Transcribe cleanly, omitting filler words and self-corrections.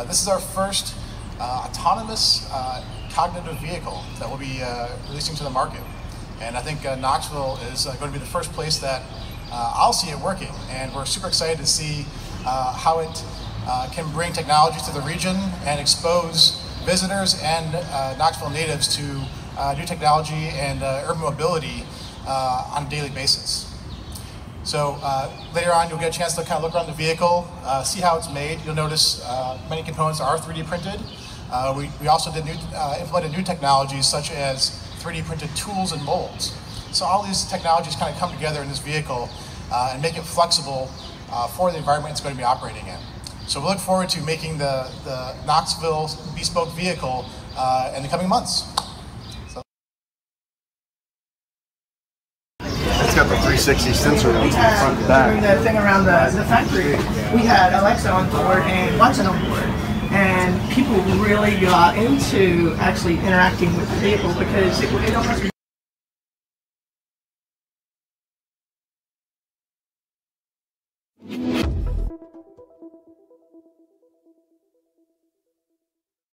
This is our first autonomous cognitive vehicle that we'll be releasing to the market. And I think Knoxville is going to be the first place that I'll see it working. And we're super excited to see how it can bring technology to the region and expose visitors and Knoxville natives to new technology and urban mobility on a daily basis. So later on, you'll get a chance to kind of look around the vehicle, see how it's made. You'll notice many components are 3D printed. We also did implemented new technologies such as 3D printed tools and molds. So all these technologies kind of come together in this vehicle and make it flexible for the environment it's going to be operating in. So we look forward to making the Knoxville bespoke vehicle in the coming months. It's got the 360 sensor on the front and back. During the thing around the factory, we had Alexa on board and Watson on board. And people really got into actually interacting with the vehicle because it almost